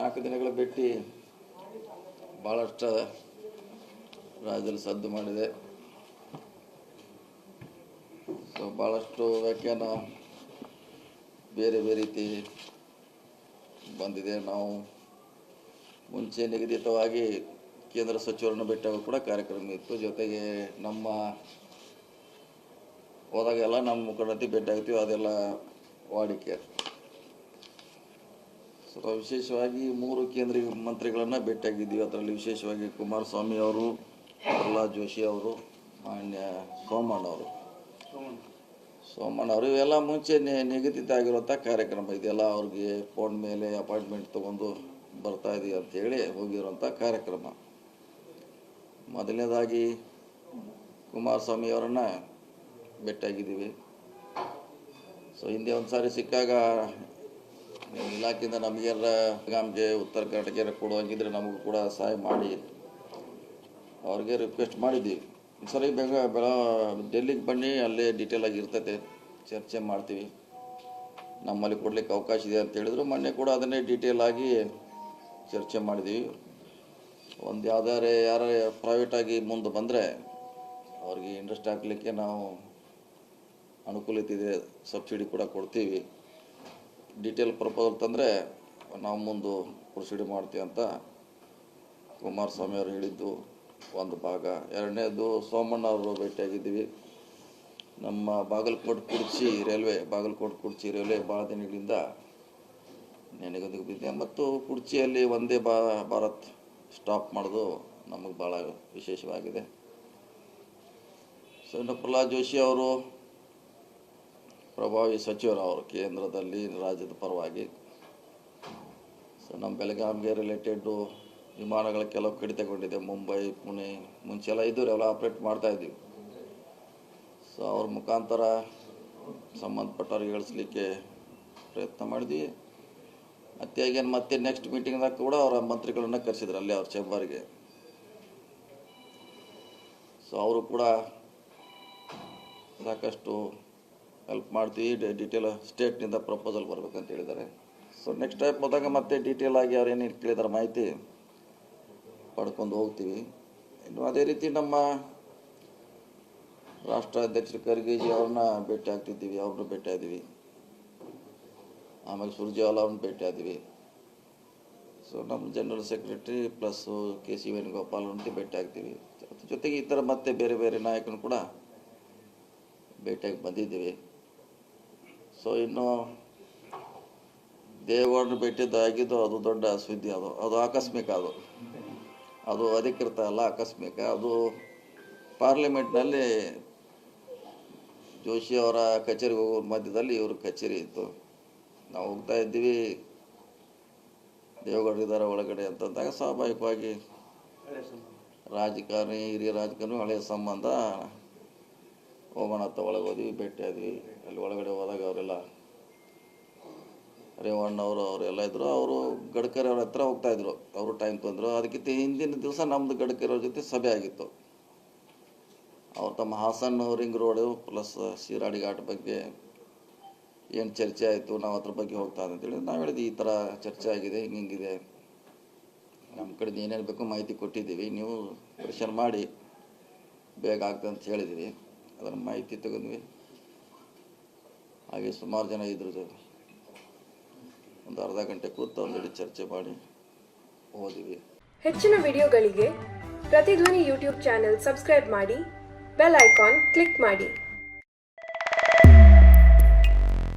4 ದಿನಗಳ ಭೇಟಿ ಭಾಳಷ್ಟು ರಾಜ್ಯದಲ್ಲಿ ಸದ್ದು ಮಾಡಿದೆ. ಸೊ ಭಾಳಷ್ಟು ವ್ಯಾಖ್ಯಾನ ಬೇರೆ ಬೇರೆ ರೀತಿ ಬಂದಿದೆ. ನಾವು ಮುಂಚೆ ನಿಗದಿತವಾಗಿ ಕೇಂದ್ರ ಸಚಿವರನ್ನು ಭೇಟಿಯಾಗೋ ಕೂಡ ಕಾರ್ಯಕ್ರಮ ಇತ್ತು. ಜೊತೆಗೆ ನಮ್ಮ ಹೋದಾಗೆಲ್ಲ ನಮ್ಮ ಮುಖಂಡತೆ ಭೇಟಿಯಾಗ್ತೀವಿ, ಅದೆಲ್ಲ ವಾಡಿಕೆ. ಸೊ ವಿಶೇಷವಾಗಿ 3 ಕೇಂದ್ರೀಯ ಮಂತ್ರಿಗಳನ್ನು ಭೇಟಿಯಾಗಿದ್ದೀವಿ. ಅದರಲ್ಲಿ ವಿಶೇಷವಾಗಿ ಕುಮಾರಸ್ವಾಮಿ ಅವರು, ಪ್ರಹ್ಲಾದ್ ಜೋಶಿ ಅವರು, ಮಾನ್ಯ ಸೋಮಣ್ಣ ಅವರು ಇವೆಲ್ಲ ಮುಂಚೆ ನಿಗದಿತ ಆಗಿರುವಂಥ ಕಾರ್ಯಕ್ರಮ. ಇದೆಲ್ಲ ಅವ್ರಿಗೆ ಫೋನ್ ಮೇಲೆ ಅಪಾಯಿಂಟ್ಮೆಂಟ್ ತೊಗೊಂಡು ಬರ್ತಾ ಇದೀವಿ ಅಂಥೇಳಿ ಹೋಗಿರುವಂಥ ಕಾರ್ಯಕ್ರಮ. ಮೊದಲನೇದಾಗಿ ಕುಮಾರಸ್ವಾಮಿ ಅವರನ್ನು ಭೇಟಿಯಾಗಿದ್ದೀವಿ. ಸೊ ಹಿಂದೆ ಒಂದು ಸಾರಿ ಸಿಕ್ಕಾಗ ಇಲಾಖೆಯಿಂದ ನಮಗೆಲ್ಲ ಬೆಳಗಾಂಗೆ ಉತ್ತರ ಕರ್ನಾಟಕ ಕೊಡುವಂಗಿದ್ರೆ ನಮಗೂ ಕೂಡ ಸಹಾಯ ಮಾಡಿ ಅವ್ರಿಗೆ ರಿಕ್ವೆಸ್ಟ್ ಮಾಡಿದ್ದೀವಿ. ಸರಿ ಡೆಲ್ಲಿಗೆ ಬನ್ನಿ, ಅಲ್ಲೇ ಡೀಟೇಲ್ ಆಗಿ ಇರ್ತೈತೆ, ಚರ್ಚೆ ಮಾಡ್ತೀವಿ, ನಮ್ಮಲ್ಲಿ ಕೊಡ್ಲಿಕ್ಕೆ ಅವಕಾಶ ಇದೆ ಅಂತ ಹೇಳಿದ್ರು. ಮೊನ್ನೆ ಕೂಡ ಅದನ್ನೇ ಡೀಟೇಲ್ ಆಗಿ ಚರ್ಚೆ ಮಾಡಿದ್ದೀವಿ. ಒಂದು ಯಾರು ಪ್ರೈವೇಟಾಗಿ ಮುಂದೆ ಬಂದರೆ ಅವ್ರಿಗೆ ಇಂಟ್ರೆಸ್ಟ್ ಹಾಕಲಿಕ್ಕೆ ನಾವು ಅನುಕೂಲತೆ ಇದೆ, ಸಬ್ಸಿಡಿ ಕೂಡ ಕೊಡ್ತೀವಿ. ಡೀಟೇಲ್ ಪ್ರಪೋಸಲ್ ತಂದರೆ ನಾವು ಮುಂದೆ ಪ್ರೊಸೀಡ್ ಮಾಡ್ತೀವಿ ಅಂತ ಕುಮಾರಸ್ವಾಮಿ ಅವರು ಹೇಳಿದ್ದು ಒಂದು ಭಾಗ. ಎರಡನೇದು ಸೋಮಣ್ಣ ಅವರು ಭೇಟಿಯಾಗಿದ್ದೀವಿ. ನಮ್ಮ ಬಾಗಲಕೋಟೆ ಕುಡ್ಚಿ ರೈಲ್ವೆ ಭಾಳ ದಿನಗಳಿಂದ ನೆನೆಗೊಂದು ಬಿದ್ದೆ ಮತ್ತು ಕುಡ್ಚಿಯಲ್ಲಿ ಒಂದೇ ಭಾರತ್ ಸ್ಟಾಪ್ ಮಾಡೋದು ನಮಗೆ ಭಾಳ ವಿಶೇಷವಾಗಿದೆ. ಸೊ ಇನ್ನು ಪ್ರಹ್ಲಾದ್ ಜೋಶಿ ಅವರು ಪ್ರಭಾವಿ ಸಚಿವರು, ಅವರು ಕೇಂದ್ರದಲ್ಲಿ ರಾಜ್ಯದ ಪರವಾಗಿ. ಸೊ ನಮ್ಮ ಬೆಳಗಾವಿಗೆ ರಿಲೇಟೆಡ್ಡು ವಿಮಾನಗಳ ಕೆಲವು ಕಡಿತಗೊಂಡಿದೆ. ಮುಂಬೈ, ಪುಣೆ ಮುಂಚೆ ಎಲ್ಲ ಇದ್ದವ್ರು ಎಲ್ಲ ಆಪ್ರೇಟ್ ಮಾಡ್ತಾಯಿದ್ದೀವಿ. ಸೊ ಅವ್ರ ಮುಖಾಂತರ ಸಂಬಂಧಪಟ್ಟವ್ರಿಗೆ ಹೇಳಿಸ್ಲಿಕ್ಕೆ ಪ್ರಯತ್ನ ಮಾಡಿದ್ವಿ. ಮತ್ತೆ ನೆಕ್ಸ್ಟ್ ಮೀಟಿಂಗ್ದಾಗ ಕೂಡ ಅವರ ಮಂತ್ರಿಗಳನ್ನು ಕರೆಸಿದ್ರು ಅಲ್ಲಿ ಅವ್ರ ಚೇಂಬರ್ಗೆ. ಸೊ ಅವರು ಕೂಡ ಸಾಕಷ್ಟು ಹೆಲ್ಪ್ ಮಾಡ್ತೀವಿ, ಡೀಟೇಲ್ ಸ್ಟೇಟ್ನಿಂದ ಪ್ರಪೋಸಲ್ ಬರ್ಬೇಕಂತ ಹೇಳಿದ್ದಾರೆ. ಸೊ ನೆಕ್ಸ್ಟ್ ಟೈಮ್ ಹೋದಾಗ ಮತ್ತೆ ಡೀಟೇಲ್ ಆಗಿ ಅವ್ರು ಏನೇನು ಕೇಳಿದಾರೆ ಮಾಹಿತಿ ಪಡ್ಕೊಂಡು ಹೋಗ್ತೀವಿ. ಇನ್ನು ಅದೇ ರೀತಿ ನಮ್ಮ ರಾಷ್ಟ್ರ ಅಧ್ಯಕ್ಷರು ಖರ್ಗೆಜಿ ಅವ್ರನ್ನ ಅವ್ರನ್ನ ಭೇಟಿಯಾಗಿದ್ದೀವಿ. ಆಮೇಲೆ ಸುರ್ಜೇವಾಲಾ ಅವ್ರನ್ನ ಭೇಟಿಯಾದ್ವಿ. ಸೊ ನಮ್ಮ general secretary plus KC Venugopal ಅವ್ರನ್ನ ಭೇಟಿಯಾಗ್ತೀವಿ. ಜೊತೆಗೆ ಈ ಥರ ಮತ್ತೆ ಬೇರೆ ಬೇರೆ ನಾಯಕರು ಕೂಡ ಭೇಟಿಯಾಗಿ ಬಂದಿದ್ದೀವಿ. ಸೊ ಇನ್ನು ದೇವೇಗೌಡರು ಭೇಟಿಯಾಗಿದ್ದು ಅದು ದೊಡ್ಡ ಸುದ್ದಿ. ಅದು ಆಕಸ್ಮಿಕ, ಅದು ಅಧಿಕೃತ ಅಲ್ಲ, ಆಕಸ್ಮಿಕ. ಅದು ಪಾರ್ಲಿಮೆಂಟ್ನಲ್ಲಿ ಜೋಶಿ ಅವರ ಕಚೇರಿಗೆ ಹೋಗೋ ಮಧ್ಯದಲ್ಲಿ ಇವ್ರ ಕಚೇರಿ ಇತ್ತು. ನಾವು ಹೋಗ್ತಾ ಇದ್ದೀವಿ, ದೇವೇಗೌಡರಿದ್ದಾರೆ ಒಳಗಡೆ ಅಂತಂದಾಗ ಸ್ವಾಭಾವಿಕವಾಗಿ ಹಿರಿಯ ರಾಜಕಾರಣಿ ಹಳೆಯ ಸಂಬಂಧ ಹೋಗೋಣ ಅಂತ ಒಳಗೆ ಹೋದ್ವಿ, ಭೇಟಿಯಾದ್ವಿ. ಅಲ್ಲಿ ಒಳಗಡೆ ಹೋದಾಗ ಅವರೆಲ್ಲ ರೇವಣ್ಣ ಅವರೆಲ್ಲ ಇದ್ದರು. ಅವರು ಗಡ್ಕರಿ ಅವ್ರ ಹತ್ರ ಹೋಗ್ತಾಯಿದ್ರು, ಅವರು ಟೈಮ್ ತಂದರು. ಅದಕ್ಕಿಂತ ಹಿಂದಿನ ದಿವಸ ನಮ್ಮದು ಗಡ್ಕರಿ ಅವ್ರ ಜೊತೆ ಸಭೆ ಆಗಿತ್ತು. ಅವ್ರು ತಮ್ಮ Hassan ring road plus Shiradi Ghat ಬಗ್ಗೆ ಏನು ಚರ್ಚೆ ಆಯಿತು, ನಾವು ಅದ್ರ ಬಗ್ಗೆ ಹೋಗ್ತಾ ಅಂತೇಳಿ ನಾವು ಹೇಳಿದ್ವಿ, ಈ ಥರ ಚರ್ಚೆ ಆಗಿದೆ, ಹಿಂಗಿದೆ, ನಮ್ಮ ಕಡೆದು ಏನೇನು ಬೇಕೋ ಮಾಹಿತಿ ಕೊಟ್ಟಿದ್ದೀವಿ, ನೀವು ಪರಿಶೀಲನೆ ಮಾಡಿ ಬೇಗ ಆಗ್ತದೆ ಅಂತ ಹೇಳಿದ್ವಿ. ಅದರ ಮಾಹಿತಿ ತಗೊಂಡ್ವಿ. ಹಾಗೆ ಸುಮಾರು ಜನ ಇದ್ರು, ಒಂದು ಅರ್ಧ ಗಂಟೆ ಕೂತು ಒಂದೆಡೆ ಚರ್ಚೆ ಮಾಡಿ ಹೋದ್ವಿ. ಹೆಚ್ಚಿನ ವಿಡಿಯೋಗಳಿಗೆ ಪ್ರತಿಧ್ವನಿ ಯೂಟ್ಯೂಬ್ ಚಾನೆಲ್ ಸಬ್ಸ್ಕ್ರೈಬ್ ಮಾಡಿ, ಬೆಲ್ ಐಕಾನ್ ಕ್ಲಿಕ್ ಮಾಡಿ.